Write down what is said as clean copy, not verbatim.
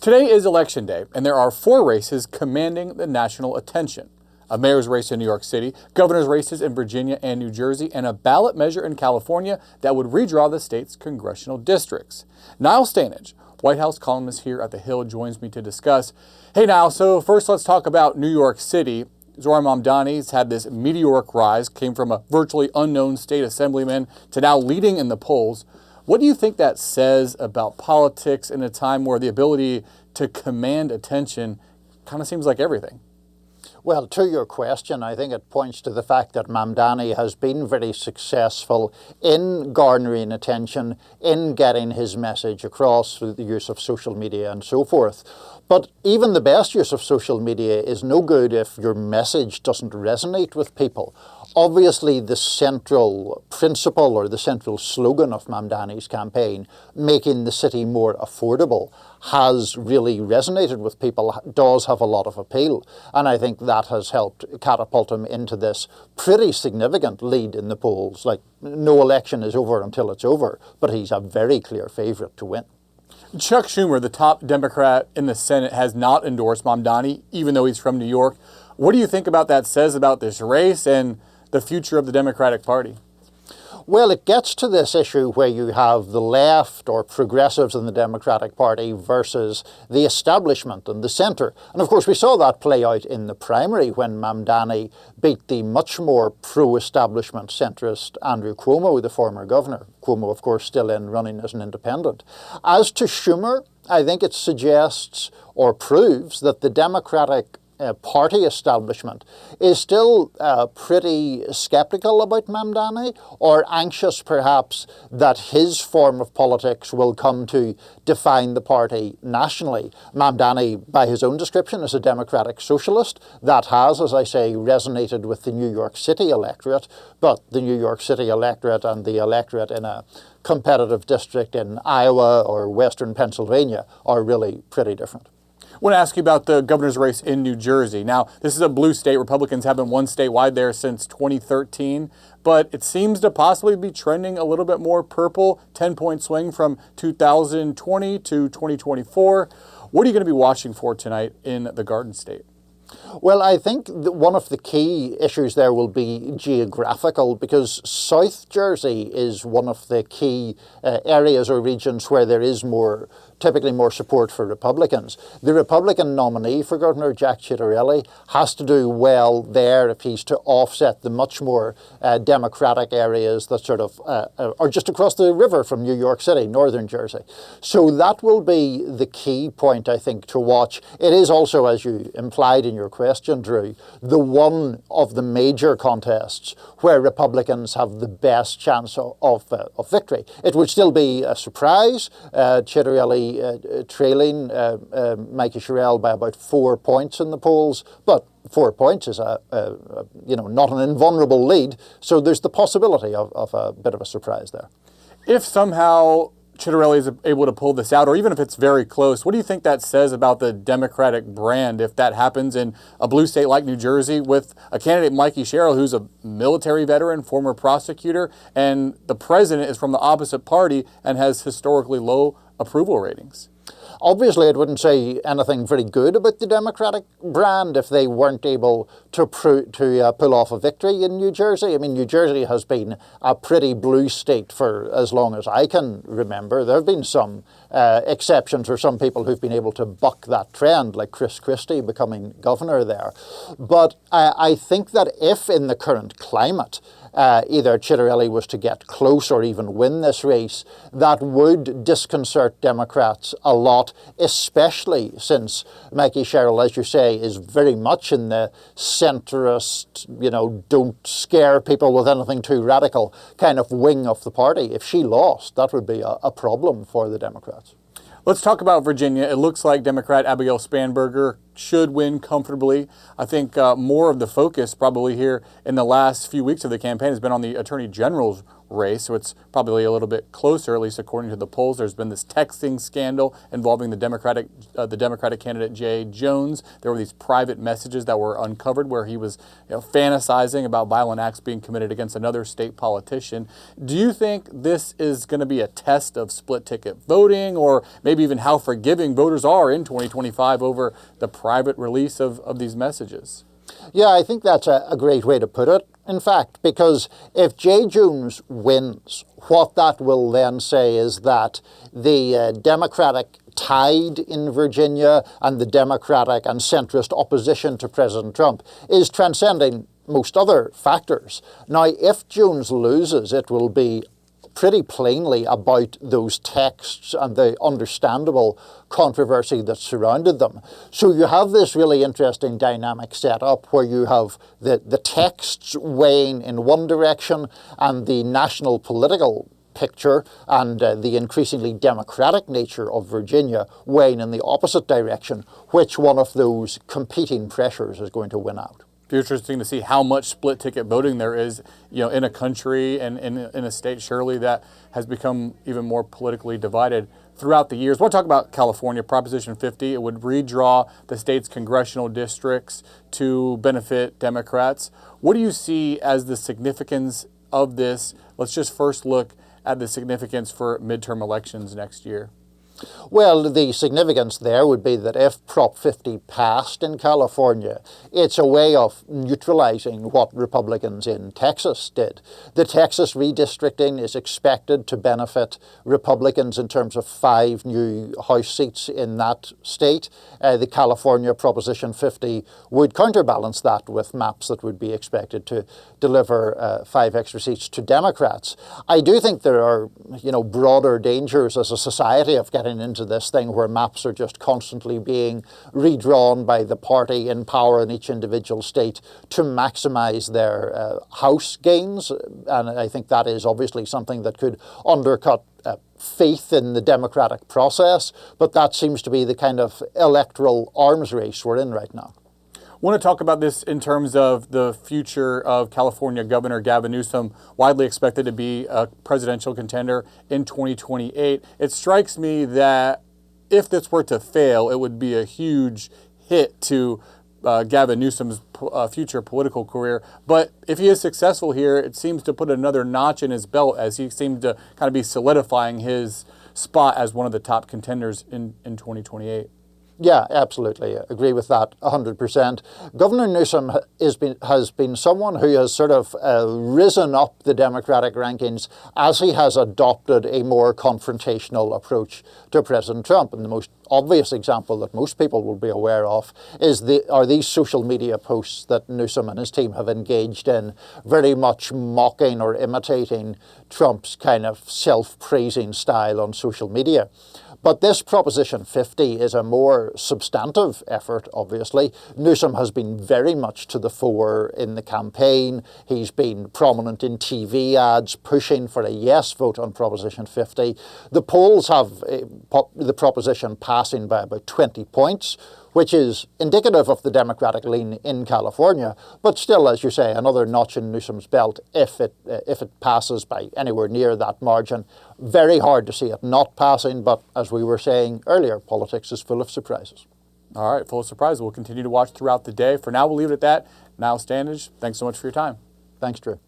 Today is election day, and there are 4 races commanding the national attention. A mayor's race in New York City, governor's races in Virginia and New Jersey, and a ballot measure in California that would redraw the state's congressional districts. Niall Stanage, White House columnist here at The Hill, joins me to discuss. Hey Niall, so first let's talk about New York City. Zohran Mamdani's had this meteoric rise, came from a virtually unknown state assemblyman to now leading in the polls. What do you think that says about politics in a time where the ability to command attention kind of seems like everything? Well, to your question, I think it points to the fact that Mamdani has been very successful in garnering attention, in getting his message across through the use of social media and so forth. But even the best use of social media is no good if your message doesn't resonate with people. Obviously, the central principle or the central slogan of Mamdani's campaign, making the city more affordable, has really resonated with people, does have a lot of appeal. And I think that has helped catapult him into this pretty significant lead in the polls. Like, no election is over until it's over, but he's a very clear favourite to win. Chuck Schumer, the top Democrat in the Senate, has not endorsed Mamdani, even though he's from New York. What do you think about that says about this race and the future of the Democratic Party? Well, it gets to this issue where you have the left or progressives in the Democratic Party versus the establishment and the centre. And of course, we saw that play out in the primary when Mamdani beat the much more pro-establishment centrist Andrew Cuomo, the former governor. Cuomo, of course, still in running as an independent. As to Schumer, I think it suggests or proves that the Democratic party establishment is still pretty sceptical about Mamdani, or anxious perhaps that his form of politics will come to define the party nationally. Mamdani, by his own description, is a democratic socialist. That has, as I say, resonated with the New York City electorate, but the New York City electorate and the electorate in a competitive district in Iowa or Western Pennsylvania are really pretty different. I want to ask you about the governor's race in New Jersey. Now, this is a blue state. Republicans haven't won statewide there since 2013, but it seems to possibly be trending a little bit more purple, 10-point swing from 2020 to 2024. What are you going to be watching for tonight in the Garden State? Well, I think that one of the key issues there will be geographical, because South Jersey is one of the key areas or regions where there is typically more support for Republicans. The Republican nominee for Governor, Jack Ciattarelli, has to do well there if he's to offset the much more Democratic areas that sort of are just across the river from New York City, northern Jersey. So that will be the key point, I think, to watch. It is also, as you implied in your question, Drew, the one of the major contests where Republicans have the best chance of victory. It would still be a surprise, Ciattarelli trailing Mikey Sherrill by about 4 points in the polls, but 4 points is not an invulnerable lead, so there's the possibility of a bit of a surprise there. If somehow Ciattarelli is able to pull this out, or even if it's very close, what do you think that says about the Democratic brand if that happens in a blue state like New Jersey with a candidate, Mikey Sherrill, who's a military veteran, former prosecutor, and the president is from the opposite party and has historically low approval ratings? Obviously, it wouldn't say anything very good about the Democratic brand if they weren't able to pull off a victory in New Jersey. I mean, New Jersey has been a pretty blue state for as long as I can remember. There have been some exceptions or some people who've been able to buck that trend, like Chris Christie becoming governor there. But I think that if in the current climate, either Ciattarelli was to get close or even win this race, that would disconcert Democrats a lot, especially since Mikey Sherrill, as you say, is very much in the centrist, don't scare people with anything too radical kind of wing of the party. If she lost, that would be a problem for the Democrats. Let's talk about Virginia. It looks like Democrat Abigail Spanberger should win comfortably. I think more of the focus probably here in the last few weeks of the campaign has been on the Attorney General's race, so it's probably a little bit closer, at least according to the polls. There's been this texting scandal involving the Democratic candidate Jay Jones. There were these private messages that were uncovered where he was fantasizing about violent acts being committed against another state politician. Do you think this is going to be a test of split ticket voting, or maybe even how forgiving voters are in 2025 over the private release of these messages? Yeah, I think that's a great way to put it, in fact, because if Jay Jones wins, what that will then say is that the Democratic tide in Virginia and the Democratic and centrist opposition to President Trump is transcending most other factors. Now, if Jones loses, it will be pretty plainly about those texts and the understandable controversy that surrounded them. So you have this really interesting dynamic set up where you have the texts weighing in one direction and the national political picture and the increasingly democratic nature of Virginia weighing in the opposite direction. Which one of those competing pressures is going to win out? Interesting to see how much split ticket voting there is, in a country and in a state surely that has become even more politically divided throughout the years. We'll talk about California. Proposition 50, it would redraw the state's congressional districts to benefit Democrats. What do you see as the significance of this? Let's just first look at the significance for midterm elections next year. Well, the significance there would be that if Prop 50 passed in California, it's a way of neutralizing what Republicans in Texas did. The Texas redistricting is expected to benefit Republicans in terms of 5 new House seats in that state. The California Proposition 50 would counterbalance that with maps that would be expected to deliver 5 extra seats to Democrats. I do think there are, broader dangers as a society of getting into this thing where maps are just constantly being redrawn by the party in power in each individual state to maximize their House gains. And I think that is obviously something that could undercut faith in the democratic process. But that seems to be the kind of electoral arms race we're in right now. I want to talk about this in terms of the future of California Governor Gavin Newsom, widely expected to be a presidential contender in 2028. It strikes me that if this were to fail, it would be a huge hit to Gavin Newsom's future political career. But if he is successful here, it seems to put another notch in his belt as he seems to kind of be solidifying his spot as one of the top contenders in 2028. Yeah, absolutely. I agree with that 100%. Governor Newsom has been someone who has sort of risen up the Democratic rankings as he has adopted a more confrontational approach to President Trump. And the most obvious example that most people will be aware of are these social media posts that Newsom and his team have engaged in, very much mocking or imitating Trump's kind of self-praising style on social media. But this Proposition 50 is a more substantive effort, obviously. Newsom has been very much to the fore in the campaign. He's been prominent in TV ads, pushing for a yes vote on Proposition 50. The polls have the proposition passing by about 20 points, which is indicative of the Democratic lean in California, but still, as you say, another notch in Newsom's belt if it passes by anywhere near that margin. Very hard to see it not passing, but as we were saying earlier, politics is full of surprises. All right, full of surprises. We'll continue to watch throughout the day. For now, we'll leave it at that. Niall Stanage, thanks so much for your time. Thanks, Drew.